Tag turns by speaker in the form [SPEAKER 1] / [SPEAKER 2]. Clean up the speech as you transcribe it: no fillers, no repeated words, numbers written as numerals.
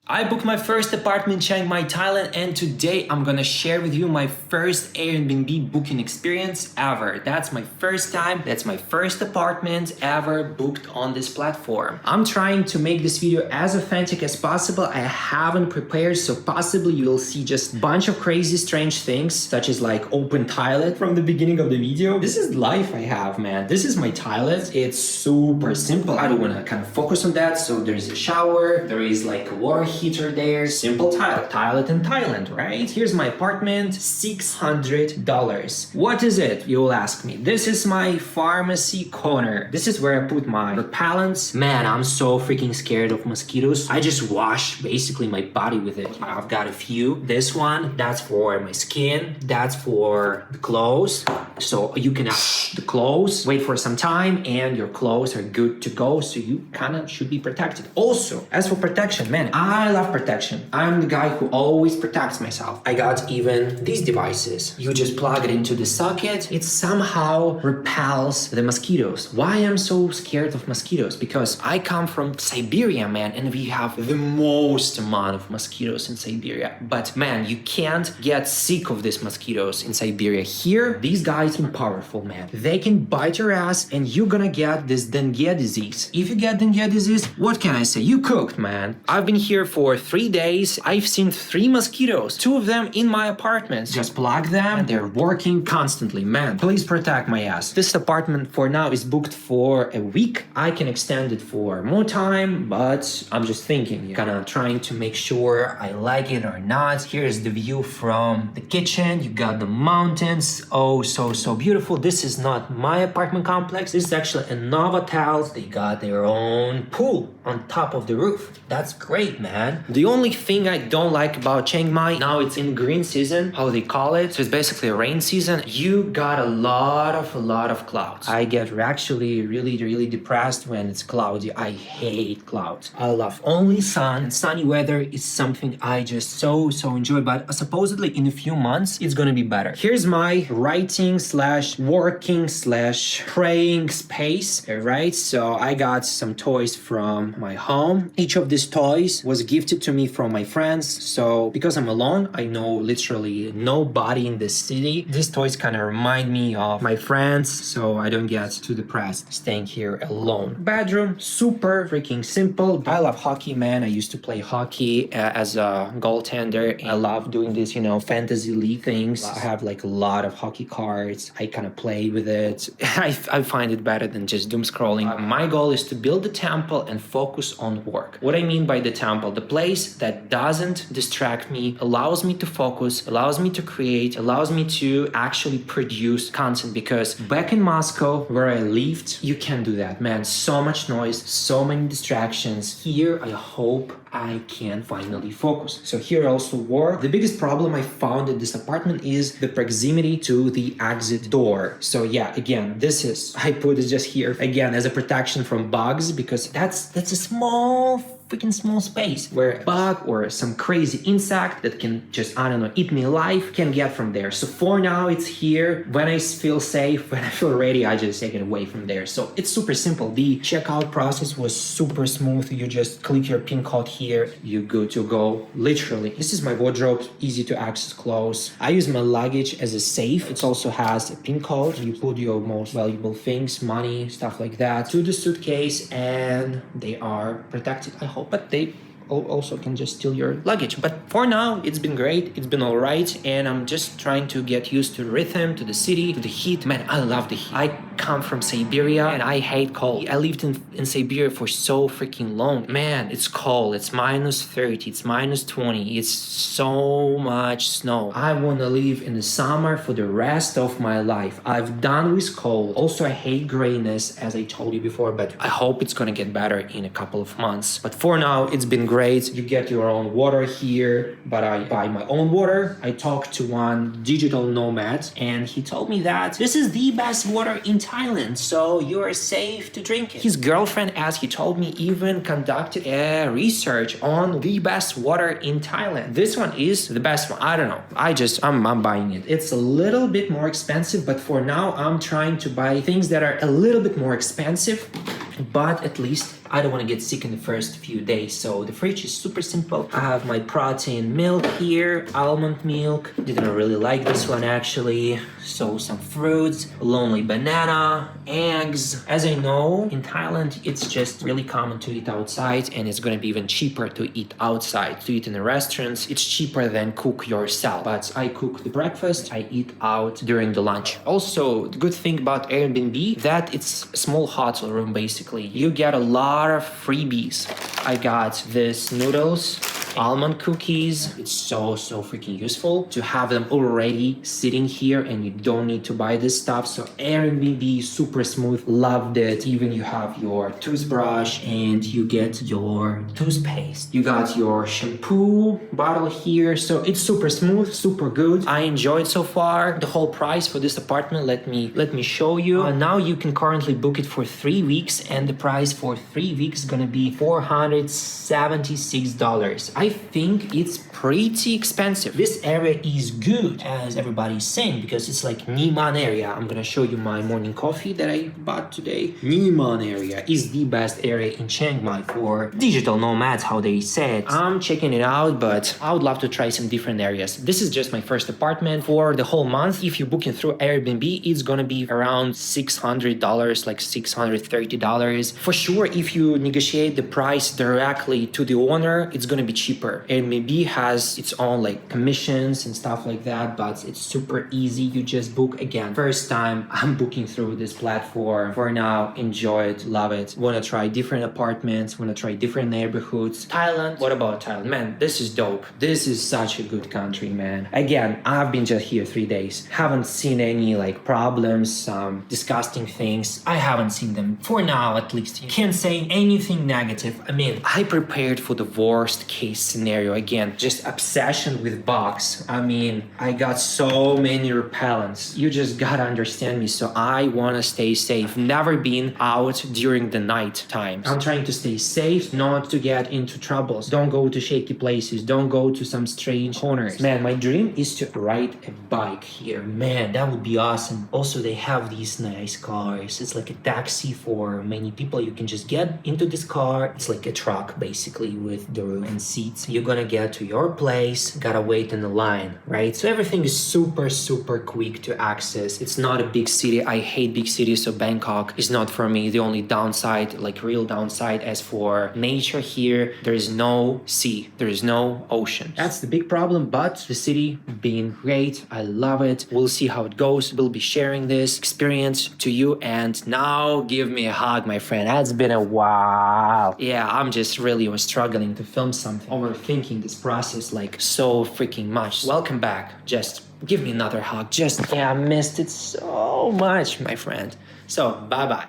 [SPEAKER 1] I booked my first apartment in Chiang Mai, Thailand, and today I'm gonna share with you my first Airbnb booking experience ever. That's my first time, that's my first apartment ever booked on this platform. I'm trying to make this video as authentic as possible. I haven't prepared, so possibly you'll see just a bunch of crazy, strange things, such as like open toilet from the beginning of the video. This is life I have, man. This is my toilet. It's super simple. I don't wanna kind of focus on that. So there's a shower, there is like a water heater there, simple toilet in Thailand, right? Here's my apartment, $600. What is it? You will ask me. This is my pharmacy corner. This is where I put my repellents. Man, I'm so freaking scared of mosquitoes. I just wash basically my body with it. I've got a few. This one, that's for my skin. That's for the clothes. So you can wash the clothes, wait for some time, and your clothes are good to go. So you kind of should be protected. Also, as for protection, man, I love protection. I'm the guy who always protects myself. I got even these devices. You just plug it into the socket. It somehow repels the mosquitoes. Why I'm so scared of mosquitoes? Because I come from Siberia, man, and we have the most amount of mosquitoes in Siberia. But man, you can't get sick of these mosquitoes in Siberia. Here, these guys are powerful, man. They can bite your ass and you're gonna get this dengue disease. If you get dengue disease, what can I say? You cooked, man. I've been here for 3 days. I've seen 3 mosquitoes, 2 of them in my apartment. Just plug them and they're working constantly. Man, please protect my ass. This apartment for now is booked for a week. I can extend it for more time, but I'm just thinking, kind of trying to make sure I like it or not. Here's the view from the kitchen. You got the mountains. Oh, so beautiful. This is not my apartment complex. This is actually a Novotel. They got their own pool on top of the roof. That's great, man. The only thing I don't like about Chiang Mai, now it's in green season, how they call it. So it's basically a rain season. You got a lot of clouds. I get actually really depressed when it's cloudy. I hate clouds. I love only sun, and sunny weather is something I just so enjoy. But supposedly in a few months, it's gonna be better. Here's my writing / working / praying space, right? So I got some toys from my home. Each of these toys was gifted to me from my friends. So because I'm alone, I know literally nobody in this city. These toys kind of remind me of my friends, so I don't get too depressed staying here alone. Bedroom, super freaking simple. I love hockey, man. I used to play hockey as a goaltender. I love doing this, fantasy league things. I have like a lot of hockey cards. I kind of play with it. I find it better than just doom scrolling. My goal is to build a temple and focus on work. What I mean by the temple, the place that doesn't distract me, allows me to focus, allows me to create, allows me to actually produce content. Because back in Moscow, where I lived, you can't do that, man. So much noise, so many distractions. Here, I hope I can finally focus. So here I also work. The biggest problem I found in this apartment is the proximity to the exit door. So yeah, again, I put it just here again as a protection from bugs, because that's a freaking small space where a bug or some crazy insect that can just, I don't know, eat me alive can get from there. So for now, it's here. When I feel safe, when I feel ready, I just take it away from there. So it's super simple. The checkout process was super smooth. You just click your PIN code here, you're good to go. Literally, this is my wardrobe, easy to access clothes. I use my luggage as a safe. It also has a PIN code. You put your most valuable things, money, stuff like that, to the suitcase, and they are protected, I hope. But they also can just steal your luggage. But for now, it's been great. It's been all right. And I'm just trying to get used to the rhythm, to the city, to the heat. Man, I love the heat. I come from Siberia and I hate cold. I lived in Siberia for so freaking long. Man, it's cold. It's -30. It's -20. It's so much snow. I want to live in the summer for the rest of my life. I've done with cold. Also, I hate grayness, as I told you before, but I hope it's gonna get better in a couple of months. But for now, it's been great. You get your own water here, but I buy my own water. I talked to one digital nomad and he told me that this is the best water in Thailand, so you are safe to drink it. His girlfriend, as he told me, even conducted a research on the best water in Thailand. This one is the best one. I don't know. I'm buying it. It's a little bit more expensive, but for now I'm trying to buy things that are a little bit more expensive, but at least I don't want to get sick in the first few days. So the fridge is super simple. I have my protein milk here, almond milk. Didn't really like this one actually. So some fruits, lonely banana, eggs. As I know, in Thailand, it's just really common to eat outside, and it's gonna be even cheaper to eat outside. To eat in the restaurants, it's cheaper than cook yourself. But I cook the breakfast, I eat out during the lunch. Also, the good thing about Airbnb, that it's a small hotel room basically. You get a lot of freebies. I got this noodles, almond cookies. It's so freaking useful to have them already sitting here, and you don't need to buy this stuff. So Airbnb, super smooth, loved it. Even you have your toothbrush and you get your toothpaste. You got your shampoo bottle here. So it's super smooth, super good. I enjoyed so far. The whole price for this apartment, let me show you. Now you can currently book it for 3 weeks, and the price for 3 weeks is gonna be $476. I think it's pretty expensive. This area is good, as everybody's saying, because it's like Nimman area. I'm gonna show you my morning coffee that I bought today. Nimman area is the best area in Chiang Mai for digital nomads, how they say it. I'm checking it out, but I would love to try some different areas. This is just my first apartment for the whole month. If you're booking through Airbnb, it's gonna be around $600, like $630. For sure, if you negotiate the price directly to the owner, it's gonna be cheaper. Airbnb has its own like commissions and stuff like that, but it's super easy. You just book. Again, first time I'm booking through this platform. For now, enjoy it, love it. Wanna try different apartments, wanna try different neighborhoods. Thailand, what about Thailand? Man, this is dope. This is such a good country, man. Again, I've been just here 3 days. Haven't seen any like problems, some disgusting things. I haven't seen them for now, at least. Can't say anything negative. I mean, I prepared for the worst case scenario. Again, just obsession with bugs. I mean, I got so many repellents. You just gotta understand me. So I wanna stay safe. Never been out during the night times. I'm trying to stay safe, not to get into troubles. Don't go to shaky places. Don't go to some strange corners. Man, my dream is to ride a bike here. Man, that would be awesome. Also, they have these nice cars. It's like a taxi for many people. You can just get into this car. It's like a truck basically with the roof and seats. You're gonna get to your place, gotta wait in the line, right? So everything is super quick to access. It's not a big city. I hate big cities, so Bangkok is not for me. The only downside, like real downside, as for nature here, there is no sea, there is no ocean. That's the big problem, but the city being great. I love it. We'll see how it goes. We'll be sharing this experience to you, and now give me a hug, my friend. It's been a while. Yeah, I'm just really was struggling to film something, overthinking this process like so freaking much. Welcome back. Just give me another hug. Just, yeah, I missed it so much, my friend. So, bye-bye.